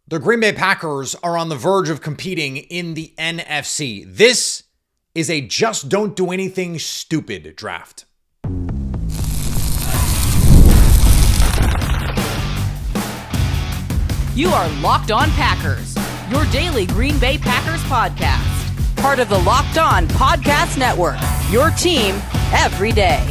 The Green Bay Packers are on the verge of competing in the NFC. This is a just don't do anything stupid draft. You are Locked On Packers, your daily Green Bay Packers podcast. Part of the Locked On Podcast Network, your team every day.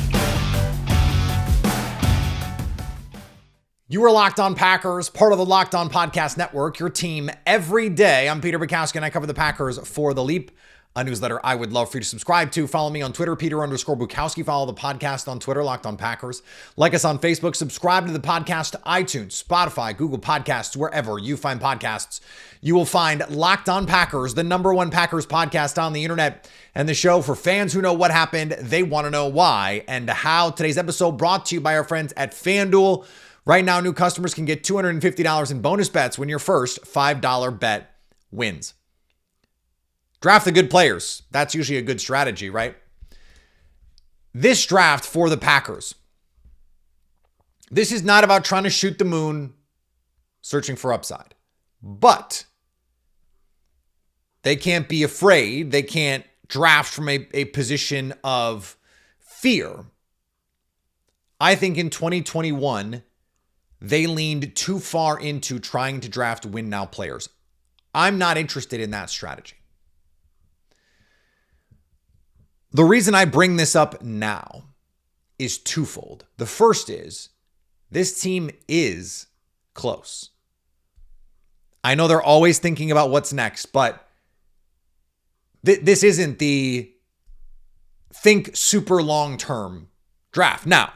You are Locked On Packers, part of the Locked On Podcast Network, your team every day. I'm Peter Bukowski, and I cover the Packers for The Leap, a newsletter I would love for you to subscribe to. Follow me on Twitter, Peter_Bukowski. Follow the podcast on Twitter, Locked On Packers. Like us on Facebook. Subscribe to the podcast to iTunes, Spotify, Google Podcasts, wherever you find podcasts. You will find Locked On Packers, the #1 Packers podcast on the internet, and the show for fans who know what happened, they want to know why, and how. Today's episode brought to you by our friends at FanDuel. Right now, new customers can get $250 in bonus bets when your first $5 bet wins. Draft the good players. That's usually a good strategy, right? This draft for the Packers. This is not about trying to shoot the moon, searching for upside. But they can't be afraid. They can't draft from a position of fear. I think in 2021, they leaned too far into trying to draft win-now players. I'm not interested in that strategy. The reason I bring this up now is twofold. The first is, this team is close. I know they're always thinking about what's next, but this isn't the think super long-term draft. Now,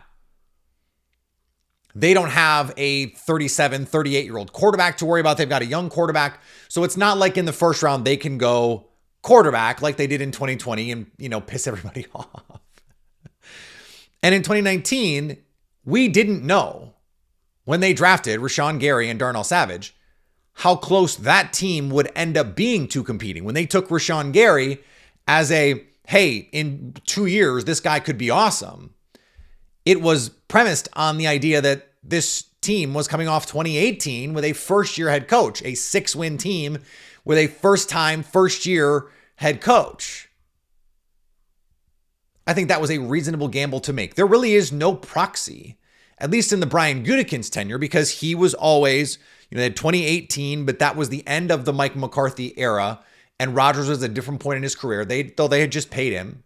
they don't have a 37, 38-year-old quarterback to worry about. They've got a young quarterback. So it's not like in the first round they can go quarterback like they did in 2020 and, piss everybody off. And in 2019, we didn't know when they drafted Rashawn Gary and Darnell Savage how close that team would end up being to competing. When they took Rashawn Gary as a, hey, in 2 years, this guy could be awesome, it was premised on the idea that this team was coming off 2018 with a first-year head coach, a 6-win team with a first-year head coach. I think that was a reasonable gamble to make. There really is no proxy, at least in the Brian Gutekunst tenure, because he was always, they had 2018, but that was the end of the Mike McCarthy era, and Rodgers was at a different point in his career, though they had just paid him.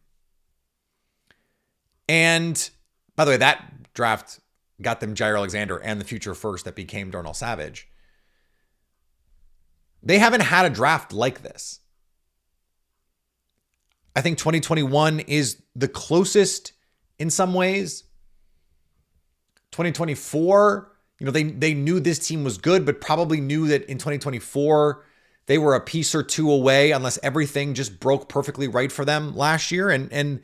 And by the way, that draft got them Jair Alexander and the future first that became Darnell Savage. They haven't had a draft like this. I think 2021 is the closest in some ways. 2024, they knew this team was good, but probably knew that in 2024, they were a piece or two away unless everything just broke perfectly right for them last year. And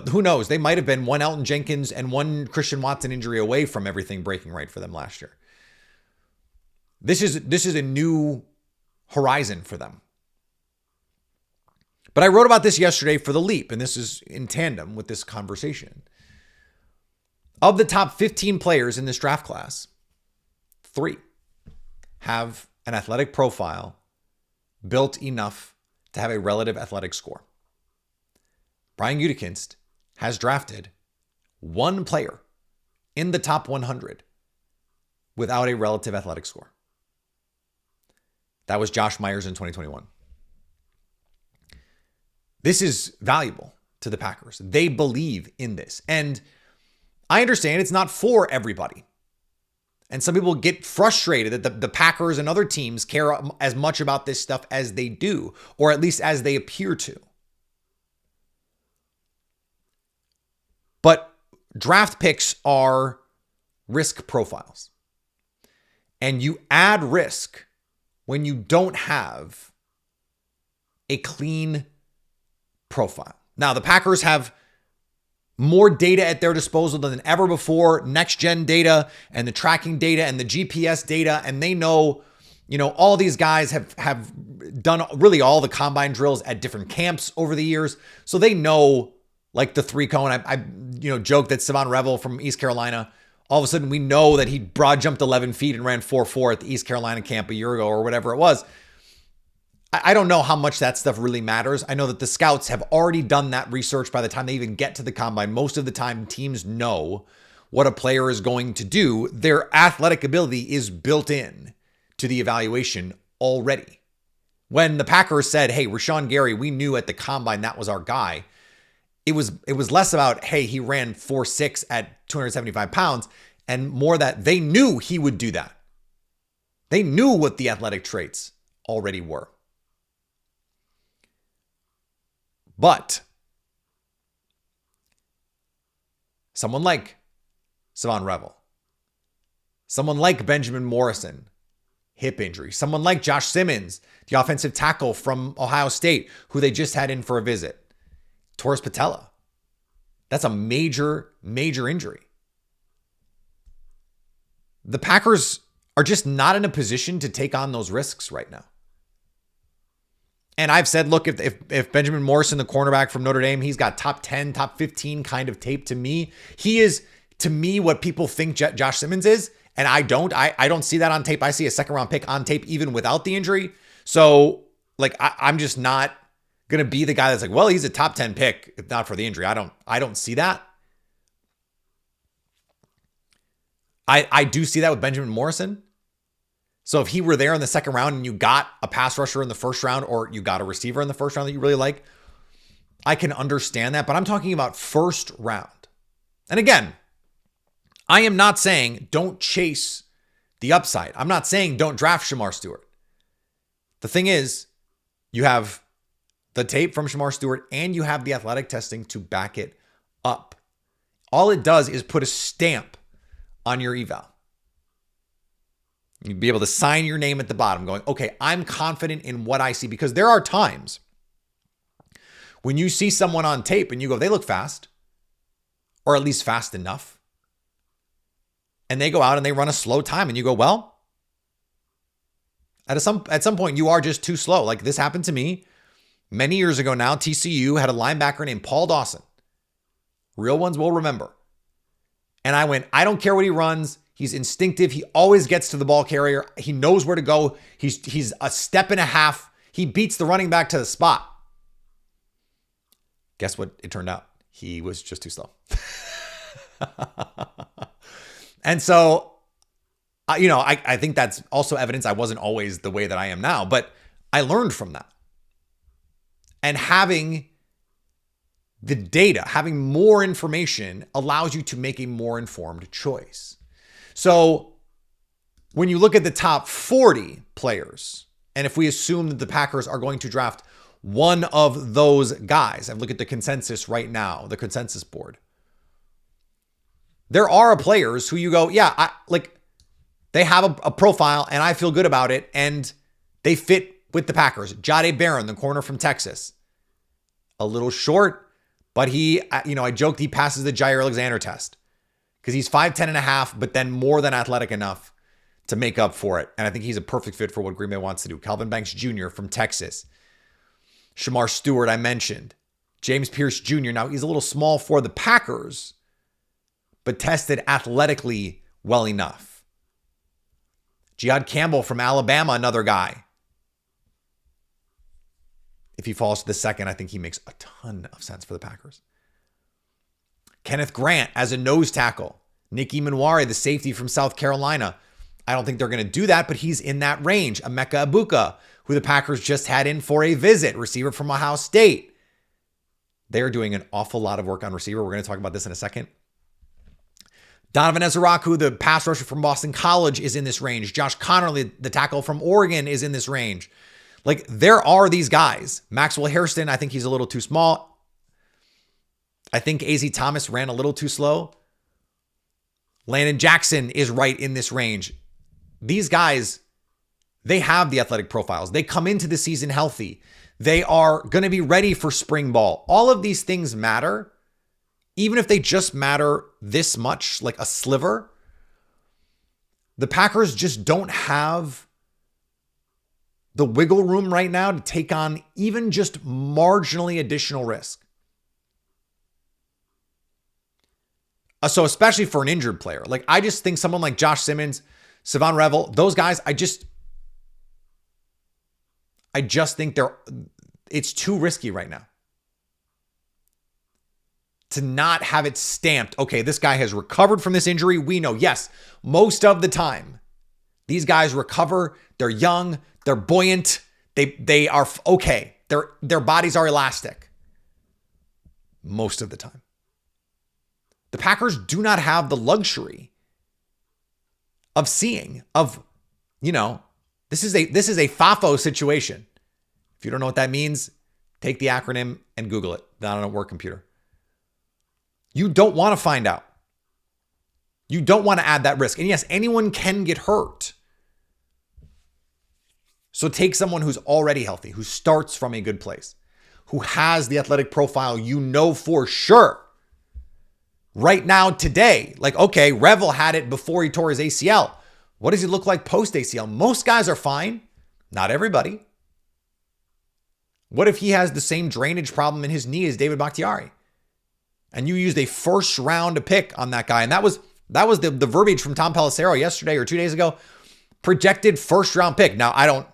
who knows? They might have been one Elton Jenkins and one Christian Watson injury away from everything breaking right for them last year. This is a new horizon for them. But I wrote about this yesterday for The Leap, and this is in tandem with this conversation. Of the top 15 players in this draft class, 3 have an athletic profile built enough to have a relative athletic score. Brian Gutekunst has drafted 1 player in the top 100 without a relative athletic score. That was Josh Myers in 2021. This is valuable to the Packers. They believe in this. And I understand it's not for everybody. And some people get frustrated that the Packers and other teams care as much about this stuff as they do, or at least as they appear to. But draft picks are risk profiles. And you add risk when you don't have a clean profile. Now, the Packers have more data at their disposal than ever before, next-gen data and the tracking data and the GPS data, and they know, all these guys have done really all the combine drills at different camps over the years, so they know, like the 3 cone. I joke that Savon Revel from East Carolina all of a sudden we know that he broad jumped 11 feet and ran 4.4 at the East Carolina camp a year ago or whatever it was. I don't know how much that stuff really matters. I know that the scouts have already done that research by the time they even get to the combine. Most of the time, teams know what a player is going to do. Their athletic ability is built in to the evaluation already. When the Packers said, hey, Rashawn Gary, we knew at the combine that was our guy. It was less about, hey, he ran 4.6 at 275 pounds, and more that they knew he would do that. They knew what the athletic traits already were. But someone like Savon Revel, someone like Benjamin Morrison, hip injury, someone like Josh Simmons, the offensive tackle from Ohio State, who they just had in for a visit, Torres Patella. That's a major, major injury. The Packers are just not in a position to take on those risks right now. And I've said, look, if Benjamin Morrison, the cornerback from Notre Dame, he's got top 10, top 15 kind of tape to me. He is, to me, what people think Josh Simmons is. And I don't. I don't see that on tape. I see a second round pick on tape even without the injury. So, like, I'm just not going to be the guy that's like, well, he's a top 10 pick if not for the injury. I don't see that. I do see that with Benjamin Morrison. So if he were there in the second round and you got a pass rusher in the first round or you got a receiver in the first round that you really like, I can understand that. But I'm talking about first round. And again, I am not saying don't chase the upside. I'm not saying don't draft Shamar Stewart. The thing is, you have the tape from Shamar Stewart and you have the athletic testing to back it up. All it does is put a stamp on your eval. You'd be able to sign your name at the bottom going, okay, I'm confident in what I see, because there are times when you see someone on tape and you go, they look fast, or at least fast enough. And they go out and they run a slow time and you go, well, at some point you are just too slow. Like this happened to me many years ago now. TCU had a linebacker named Paul Dawson. Real ones will remember. And I went, I don't care what he runs. He's instinctive. He always gets to the ball carrier. He knows where to go. He's a step and a half. He beats the running back to the spot. Guess what it turned out? He was just too slow. And so, I think that's also evidence I wasn't always the way that I am now, but I learned from that. And having the data, having more information allows you to make a more informed choice. So when you look at the top 40 players, and if we assume that the Packers are going to draft one of those guys, I've looked at the consensus right now, the consensus board. There are players who you go, yeah, they have a profile and I feel good about it and they fit with the Packers. Jahdae Barron, the corner from Texas. A little short, but I joked he passes the Jair Alexander test. Because he's 5'10 and a half, but then more than athletic enough to make up for it. And I think he's a perfect fit for what Green Bay wants to do. Calvin Banks Jr. from Texas. Shamar Stewart, I mentioned. James Pierce Jr. Now, he's a little small for the Packers, but tested athletically well enough. Jihad Campbell from Alabama, another guy. If he falls to the second, I think he makes a ton of sense for the Packers. Kenneth Grant as a nose tackle. Nicky Manwari, the safety from South Carolina. I don't think they're going to do that, but he's in that range. Emeka Egbuka, who the Packers just had in for a visit, receiver from Ohio State. They're doing an awful lot of work on receiver. We're going to talk about this in a second. Donovan Ezaraku, the pass rusher from Boston College, is in this range. Josh Connerly, the tackle from Oregon, is in this range. Like, there are these guys. Maxwell Hairston, I think he's a little too small. I think A.Z. Thomas ran a little too slow. Landon Jackson is right in this range. These guys, they have the athletic profiles. They come into the season healthy. They are going to be ready for spring ball. All of these things matter, even if they just matter this much, like a sliver. The Packers just don't have the wiggle room right now to take on even just marginally additional risk. So especially for an injured player, like I just think someone like Josh Simmons, Savon Revel, those guys, I just think it's too risky right now to not have it stamped. Okay, this guy has recovered from this injury. We know, yes, most of the time, these guys recover. They're young. They're buoyant. They are okay. Their bodies are elastic. Most of the time. The Packers do not have the luxury of seeing, this is a FAFO situation. If you don't know what that means, take the acronym and Google it. Not on a work computer. You don't want to find out. You don't want to add that risk. And yes, anyone can get hurt. So take someone who's already healthy, who starts from a good place, who has the athletic profile for sure. Right now, today, okay, Revel had it before he tore his ACL. What does he look like post ACL? Most guys are fine. Not everybody. What if he has the same drainage problem in his knee as David Bakhtiari? And you used a first round pick on that guy. And that was the verbiage from Tom Pelissero yesterday or 2 days ago. Projected first round pick. Now,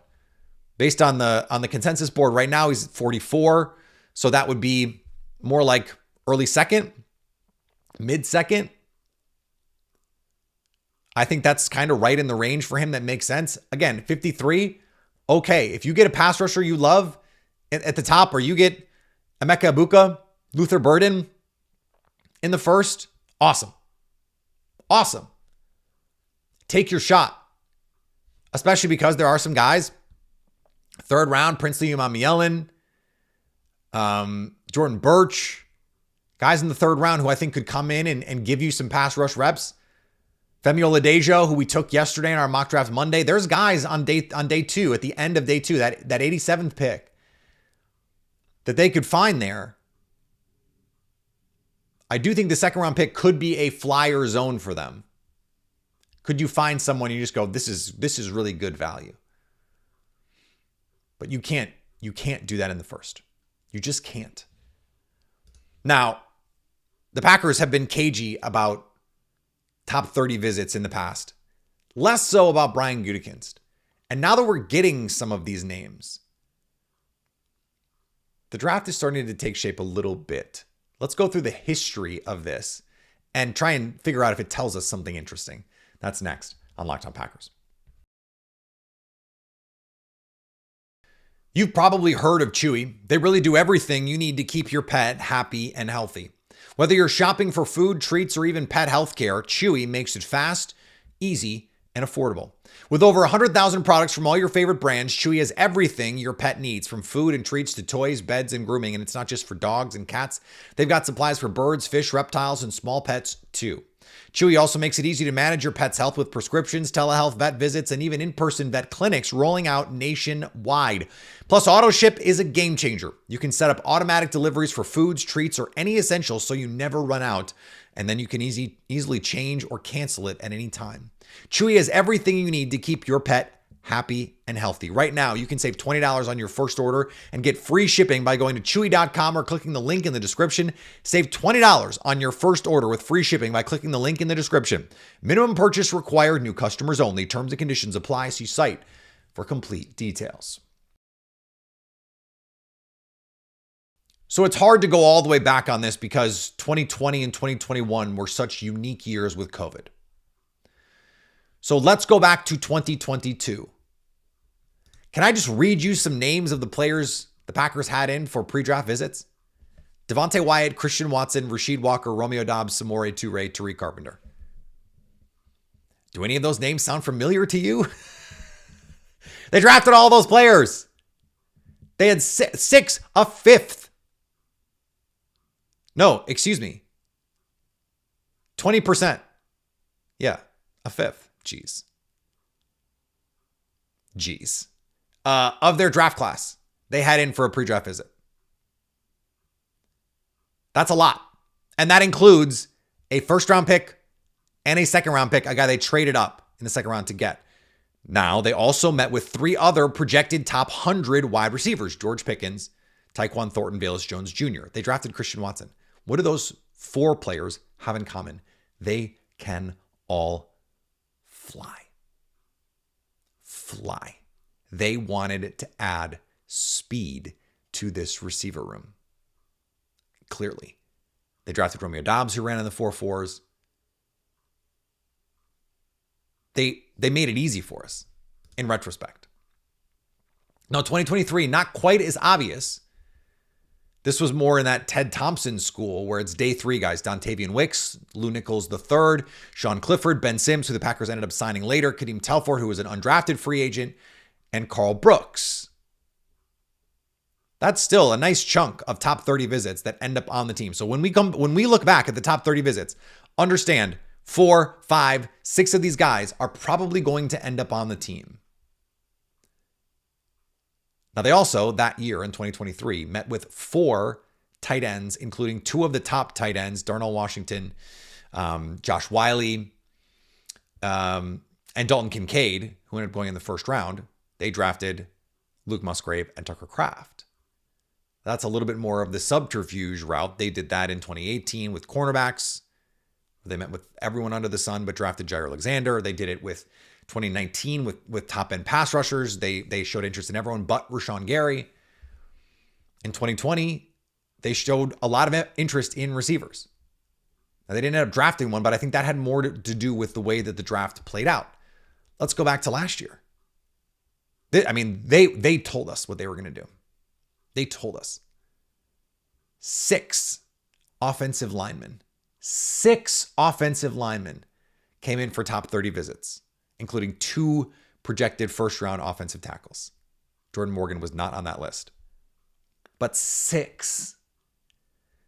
based on the consensus board right now, he's 44. So that would be more like early second, mid second. I think that's kind of right in the range for him. That makes sense. Again, 53. Okay. If you get a pass rusher you love at the top, or you get Emeka Egbuka, Luther Burden in the first, awesome. Awesome. Take your shot. Especially because there are some guys, third round, Princely Umamielen, Jordan Birch, guys in the third round who I think could come in and give you some pass rush reps. Femi Oladejo, who we took yesterday in our mock draft Monday. There's guys on day two, at the end of day two, that 87th pick, that they could find there. I do think the second round pick could be a flyer zone for them. Could you find someone you just go, this is really good value? But you can't do that in the first. You just can't. Now, the Packers have been cagey about top 30 visits in the past. Less so about Brian Gutekunst. And now that we're getting some of these names, the draft is starting to take shape a little bit. Let's go through the history of this and try and figure out if it tells us something interesting. That's next on Locked On Packers. You've probably heard of Chewy. They really do everything you need to keep your pet happy and healthy. Whether you're shopping for food, treats, or even pet healthcare, Chewy makes it fast, easy, and affordable. With over 100,000 products from all your favorite brands, Chewy has everything your pet needs, from food and treats to toys, beds, and grooming. And it's not just for dogs and cats. They've got supplies for birds, fish, reptiles, and small pets too. Chewy also makes it easy to manage your pet's health with prescriptions, telehealth, vet visits, and even in-person vet clinics rolling out nationwide. Plus, AutoShip is a game changer. You can set up automatic deliveries for foods, treats, or any essentials so you never run out, and then you can easily change or cancel it at any time. Chewy has everything you need to keep your pet happy and healthy. Right now, you can save $20 on your first order and get free shipping by going to chewy.com or clicking the link in the description. Save $20 on your first order with free shipping by clicking the link in the description. Minimum purchase required, new customers only. Terms and conditions apply. See site for complete details. So it's hard to go all the way back on this because 2020 and 2021 were such unique years with COVID. So let's go back to 2022. Can I just read you some names of the players the Packers had in for pre-draft visits? Devontae Wyatt, Christian Watson, Rasheed Walker, Romeo Doubs, Samori Toure, Tariq Carpenter. Do any of those names sound familiar to you? They drafted all those players. They had six, a fifth. No, excuse me. 20%. Yeah, a fifth. Jeez. Of their draft class, they had in for a pre-draft visit. That's a lot. And that includes a first-round pick and a second-round pick, a guy they traded up in the second round to get. Now, they also met with three other projected top 100 wide receivers: George Pickens, Tyquan Thornton, Velus Jones Jr. They drafted Christian Watson. What do those four players have in common? They can all fly. Fly. They wanted to add speed to this receiver room. Clearly. They drafted Romeo Doubs, who ran in the 4.4s. They made it easy for us in retrospect. Now, 2023, not quite as obvious. This was more in that Ted Thompson school where it's day 3 guys. Dontavian Wicks, Lou Nichols III, Sean Clifford, Ben Sims, who the Packers ended up signing later, Kadeem Telford, who was an undrafted free agent, and Carl Brooks. That's still a nice chunk of top 30 visits that end up on the team. So when we look back at the top 30 visits, understand 4, 5, 6 of these guys are probably going to end up on the team. Now, they also, that year in 2023, met with 4 tight ends, including 2 of the top tight ends, Darnell Washington, Josh Wiley, and Dalton Kincaid, who ended up going in the first round. They drafted Luke Musgrave and Tucker Kraft. That's a little bit more of the subterfuge route. They did that in 2018 with cornerbacks. They met with everyone under the sun, but drafted Jair Alexander. They did it with 2019 with top-end pass rushers. They showed interest in everyone but Rashawn Gary. In 2020, they showed a lot of interest in receivers. Now, they didn't end up drafting one, but I think that had more to do with the way that the draft played out. Let's go back to last year. They told us what they were going to do. They told us. 6 offensive linemen. 6 offensive linemen came in for top 30 visits, including 2 projected first-round offensive tackles. Jordan Morgan was not on that list. But 6.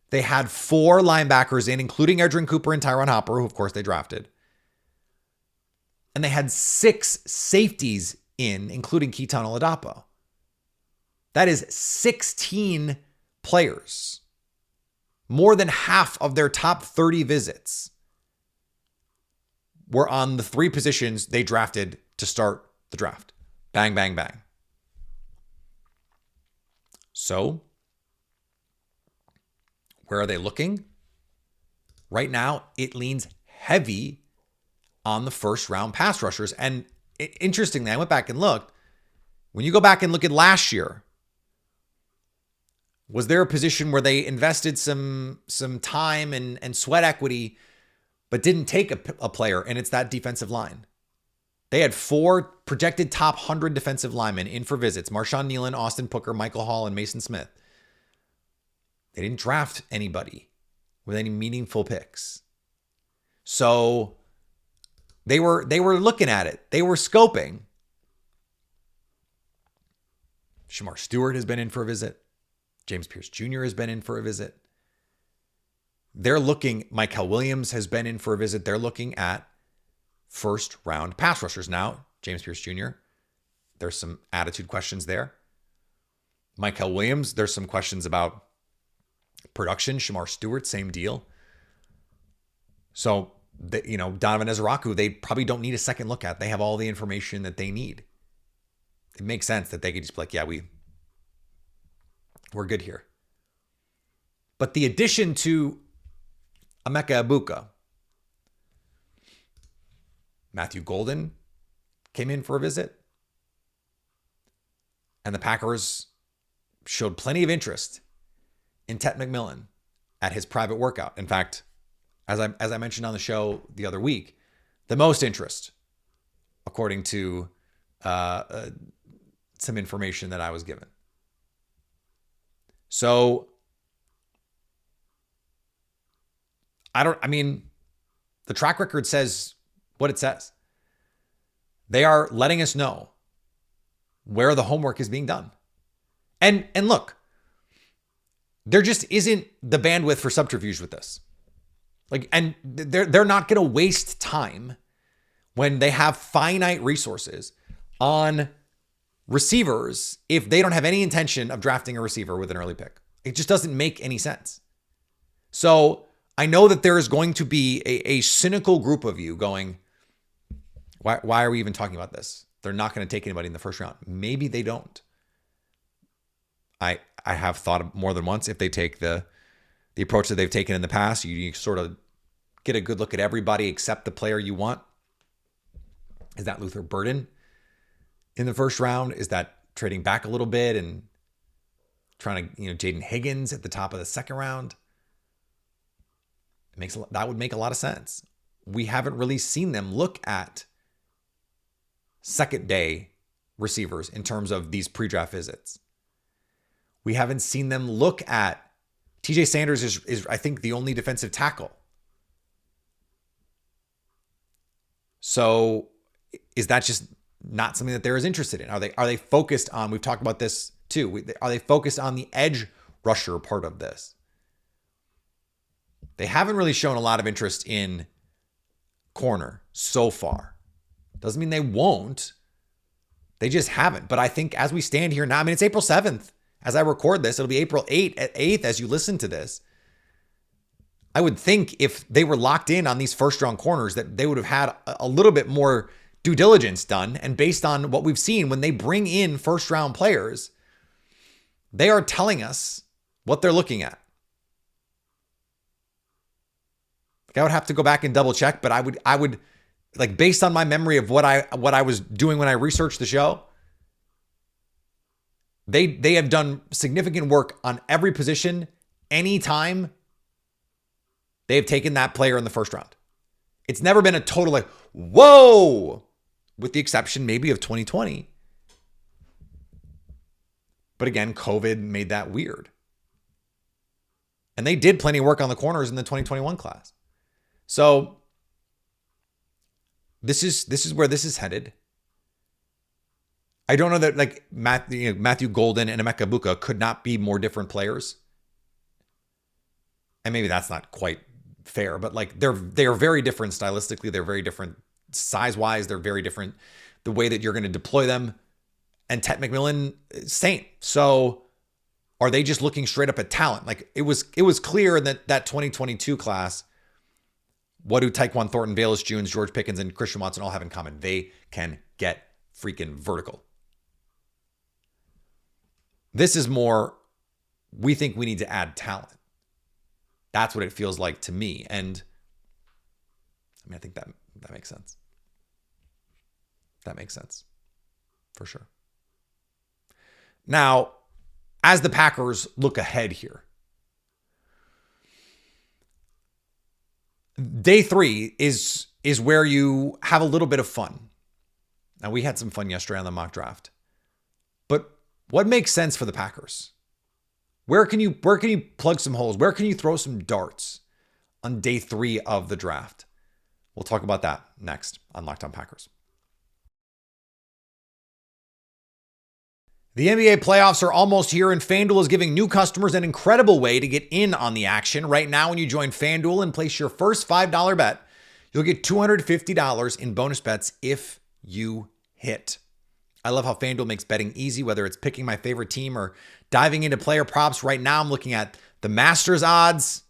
They had 4 linebackers in, including Edgerrin Cooper and Tyron Hopper, who, of course, they drafted. And they had 6 safeties in, including Keaton Oladapo. That is 16 players. More than half of their top 30 visits were on the 3 positions they drafted to start the draft. Bang, bang, bang. So, where are they looking? Right now, it leans heavy on the first round pass rushers. And interestingly, I went back and looked. When you go back and look at last year, was there a position where they invested some time and sweat equity, but didn't take a player, and it's that defensive line? They had 4 projected top 100 defensive linemen in for visits: Marshawn Nealon, Austin Booker, Michael Hall, and Mason Smith. They didn't draft anybody with any meaningful picks. So they were looking at it. They were scoping. Shamar Stewart has been in for a visit. James Pierce Jr. has been in for a visit. They're looking, Mykel Williams has been in for a visit. They're looking at first round pass rushers. Now, James Pierce Jr., there's some attitude questions there. Mykel Williams, there's some questions about production. Shamar Stewart, same deal. So, Donovan Ezeraku, they probably don't need a second look at. They have all the information that they need. It makes sense that they could just be like, yeah, we're good here. But the addition to Emeka Egbuka, Matthew Golden came in for a visit, and the Packers showed plenty of interest in Tet McMillan at his private workout. In fact, as I mentioned on the show the other week, the most interest, according to some information that I was given. So, the track record says what it says. They are letting us know where the homework is being done. And look, there just isn't the bandwidth for subterfuge with this. And they're not going to waste time when they have finite resources on receivers if they don't have any intention of drafting a receiver with an early pick. It just doesn't make any sense. So I know that there is going to be a cynical group of you going, why are we even talking about this? They're not going to take anybody in the first round. Maybe they don't. I have thought more than once, if they take the approach that they've taken in the past, you sort of get a good look at everybody except the player you want? Is that Luther Burden in the first round? Is that trading back a little bit and trying to, Jaden Higgins at the top of the second round? That would make a lot of sense. We haven't really seen them look at second day receivers in terms of these pre-draft visits. We haven't seen them look at TJ Sanders is I think the only defensive tackle. So is that just not something that they're as interested in? Are they focused on, we've talked about this too, are they focused on the edge rusher part of this? They haven't really shown a lot of interest in corner so far. Doesn't mean they won't. They just haven't. But I think as we stand here now, it's April 7th. As I record this, it'll be April 8th as you listen to this. I would think if they were locked in on these first round corners that they would have had a little bit more due diligence done. And based on what we've seen, when they bring in first round players, they are telling us what they're looking at. I would have to go back and double check, but I would like, based on my memory of what I was doing when I researched the show, they have done significant work on every position anytime they have taken that player in the first round. It's never been a total like, whoa, with the exception maybe of 2020. But again, COVID made that weird. And they did plenty of work on the corners in the 2021 class. So this is where this is headed. I don't know that like Matthew Golden and Emeka Buka could not be more different players. And maybe that's not quite fair, but like they are very different stylistically. They're very different size-wise. They're very different the way that you're going to deploy them. And Tet McMillan, same. So are they just looking straight up at talent? Like it was clear that 2022 class, what do Tyquan Thornton, Velus Jones, George Pickens, and Christian Watson all have in common? They can get freaking vertical. This is more, we think we need to add talent. That's what it feels like to me. And I think that makes sense. That makes sense for sure. Now, as the Packers look ahead here, day 3 is where you have a little bit of fun. Now, we had some fun yesterday on the mock draft. But what makes sense for the Packers? Where can you plug some holes? Where can you throw some darts on day 3 of the draft? We'll talk about that next on Locked On Packers. The NBA playoffs are almost here, and FanDuel is giving new customers an incredible way to get in on the action. Right now, when you join FanDuel and place your first $5 bet, you'll get $250 in bonus bets if you hit. I love how FanDuel makes betting easy, whether it's picking my favorite team or diving into player props. Right now, I'm looking at the Masters odds.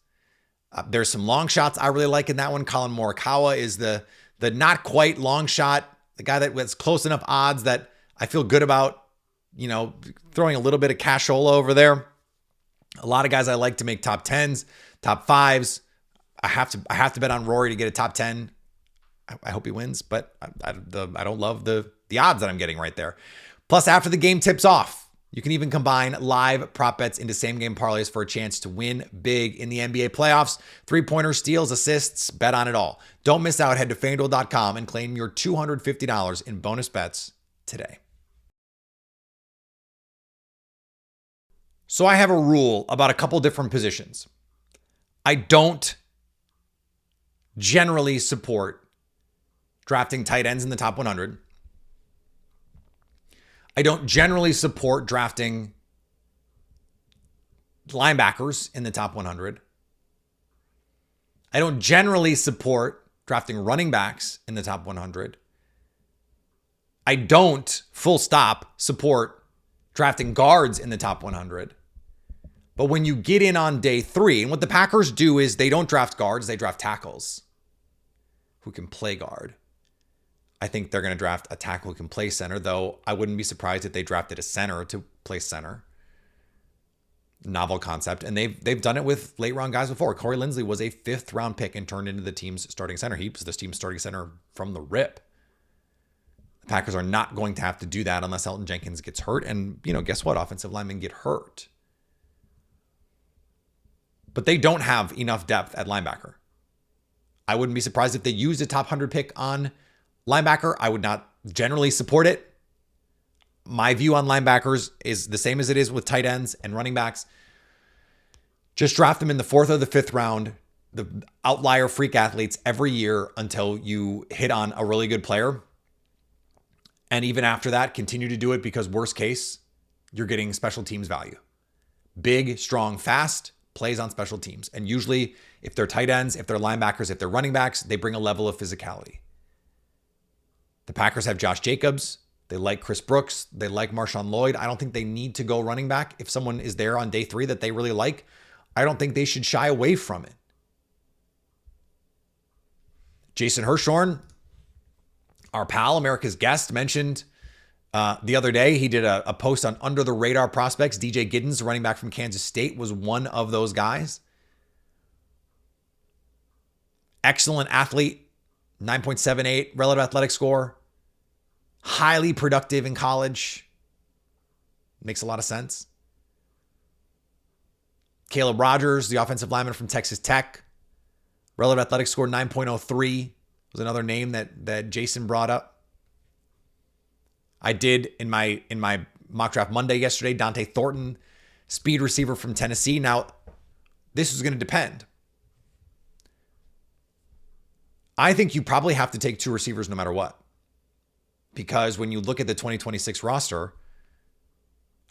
There's some long shots I really like in that one. Colin Morikawa is the not quite long shot, the guy that was close enough odds that I feel good about, throwing a little bit of cashola over there. A lot of guys I like to make top 10s, top 5s. I have to bet on Rory to get a top 10. I hope he wins, but I don't love the odds that I'm getting right there. Plus, after the game tips off, you can even combine live prop bets into same game parlays for a chance to win big in the NBA playoffs. 3-pointers, steals, assists, bet on it all. Don't miss out. Head to FanDuel.com and claim your $250 in bonus bets today. So I have a rule about a couple different positions. I don't generally support drafting tight ends in the top 100. I don't generally support drafting linebackers in the top 100. I don't generally support drafting running backs in the top 100. I don't, full stop, support drafting guards in the top 100. But when you get in on day 3, and what the Packers do is they don't draft guards, they draft tackles who can play guard. I think they're going to draft a tackle who can play center, though I wouldn't be surprised if they drafted a center to play center. novel concept, and they've done it with late round guys before. Corey Linsley was a 5th round pick and turned into the team's starting center. He was this team's starting center from the rip. The Packers are not going to have to do that unless Elton Jenkins gets hurt. And, guess what? Offensive linemen get hurt. But they don't have enough depth at linebacker. I wouldn't be surprised if they used a top 100 pick on linebacker. I would not generally support it. My view on linebackers is the same as it is with tight ends and running backs. Just draft them in the 4th or the 5th round, the outlier freak athletes every year until you hit on a really good player. And even after that, continue to do it because worst case, you're getting special teams value. Big, strong, fast plays on special teams. And usually if they're tight ends, if they're linebackers, if they're running backs, they bring a level of physicality. The Packers have Josh Jacobs. They like Chris Brooks. They like Marshawn Lloyd. I don't think they need to go running back. If someone is there on day 3 that they really like, I don't think they should shy away from it. Jason Hirschhorn, our pal, America's guest, mentioned the other day, he did a post on under the radar prospects. DJ Giddens, running back from Kansas State, was one of those guys. Excellent athlete, 9.78 relative athletic score. Highly productive in college. Makes a lot of sense. Caleb Rogers, the offensive lineman from Texas Tech. Relative athletic score 9.03 was another name that Jason brought up. I did in my mock draft Monday yesterday, Dante Thornton, speed receiver from Tennessee. Now, this is going to depend. I think you probably have to take 2 receivers no matter what. Because when you look at the 2026 roster,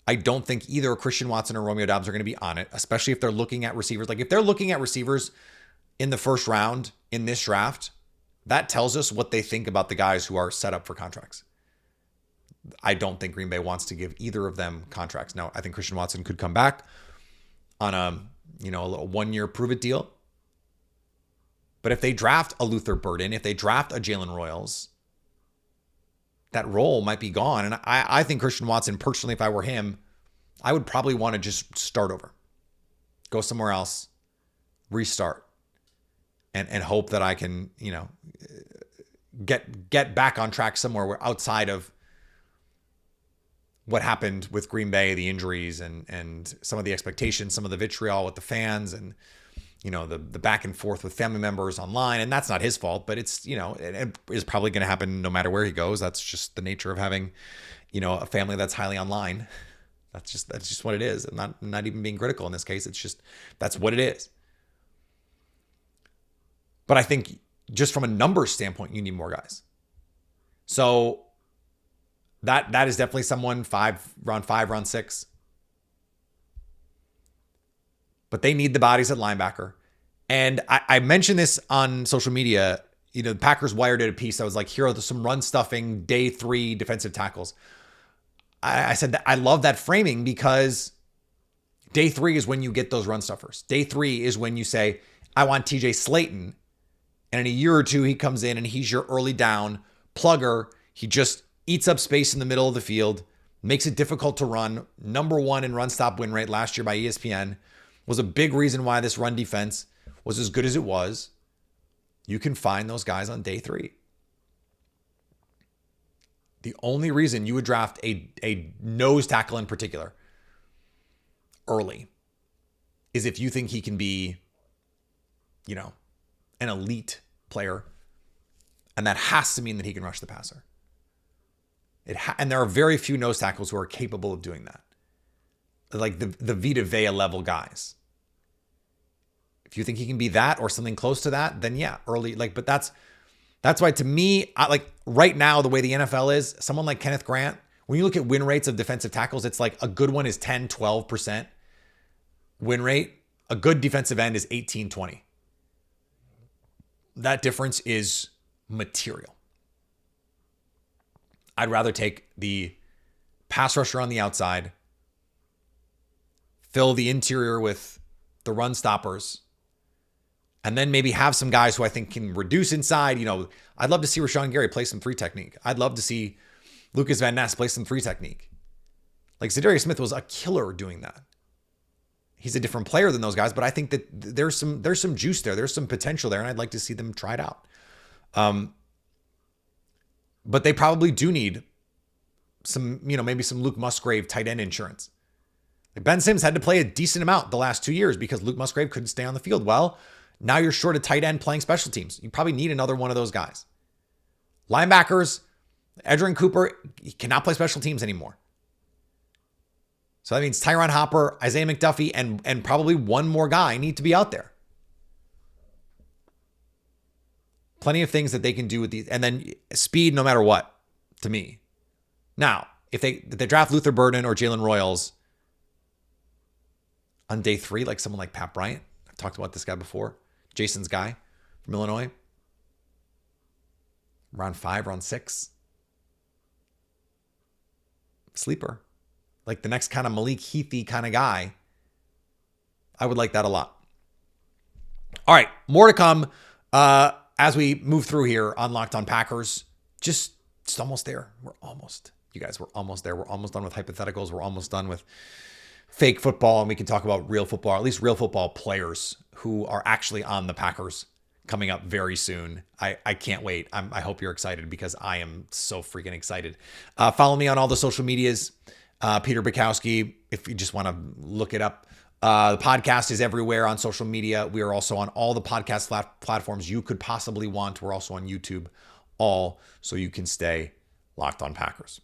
I don't think either Christian Watson or Romeo Doubs are going to be on it, especially if they're looking at receivers. Like if they're looking at receivers in the 1st round in this draft, that tells us what they think about the guys who are set up for contracts. I don't think Green Bay wants to give either of them contracts. Now, I think Christian Watson could come back on a little 1-year prove-it deal. But if they draft a Luther Burden, if they draft a Jalen Royals, that role might be gone. And I think Christian Watson, personally, if I were him, I would probably want to just start over. Go somewhere else, restart, and hope that I can, get back on track somewhere where outside of what happened with Green Bay, the injuries and some of the expectations, some of the vitriol with the fans and, the back and forth with family members online. And that's not his fault, but it's, it is probably going to happen no matter where he goes. That's just the nature of having, a family that's highly online. That's just what it is. I'm not even being critical in this case. It's just, that's what it is. But I think just from a numbers standpoint, you need more guys. So that is definitely someone round 5, round 6. But they need the bodies at linebacker. And I mentioned this on social media. The Packers Wire did a piece that was like, here are some run stuffing day 3 defensive tackles. I said that I love that framing because day 3 is when you get those run stuffers. Day 3 is when you say, I want TJ Slayton. And in a year or 2, he comes in and he's your early down plugger. He just eats up space in the middle of the field, makes it difficult to run. Number 1 in run stop win rate last year by ESPN. Was a big reason why this run defense was as good as it was. You can find those guys on day 3. The only reason you would draft a nose tackle in particular early is if you think he can be, an elite player. And that has to mean that he can rush the passer. And there are very few nose tackles who are capable of doing that. Like the Vita Vea level guys. If you think he can be that or something close to that, then yeah, early. But that's why to me, right now, the way the NFL is, someone like Kenneth Grant, when you look at win rates of defensive tackles, it's like a good one is 10, 12% win rate. A good defensive end is 18, 20. That difference is material. I'd rather take the pass rusher on the outside, fill the interior with the run stoppers, and then maybe have some guys who I think can reduce inside. I'd love to see Rashawn Gary play some 3 technique. I'd love to see Lucas Van Ness play some 3 technique. Like Zadarius Smith was a killer doing that. he's a different player than those guys, but I think that there's some juice there. There's some potential there, and I'd like to see them try it out. But they probably do need some, maybe some Luke Musgrave tight end insurance. Like Ben Sims had to play a decent amount the last 2 years because Luke Musgrave couldn't stay on the field. Well, now you're short a tight end playing special teams. You probably need another one of those guys. Linebackers, Edgerrin Cooper, he cannot play special teams anymore. So that means Tyron Hopper, Isaiah McDuffie, and probably one more guy need to be out there. Plenty of things that they can do with these. And then speed no matter what, to me. Now, if they draft Luther Burden or Jalen Royals on day 3, like someone like Pat Bryant, I've talked about this guy before, Jason's guy from Illinois, round 5, round 6, sleeper. Like the next kind of Malik Heathy kind of guy. I would like that a lot. All right, more to come as we move through here on Locked On Packers. Just almost there. We're almost there. We're almost done with hypotheticals. We're almost done with fake football, and we can talk about real football, or at least real football players who are actually on the Packers coming up very soon. I can't wait. I hope you're excited because I am so freaking excited. Follow me on all the social medias. Peter Bukowski, if you just want to look it up. The podcast is everywhere on social media. We are also on all the podcast platforms you could possibly want. We're also on YouTube, all so you can stay locked on Packers.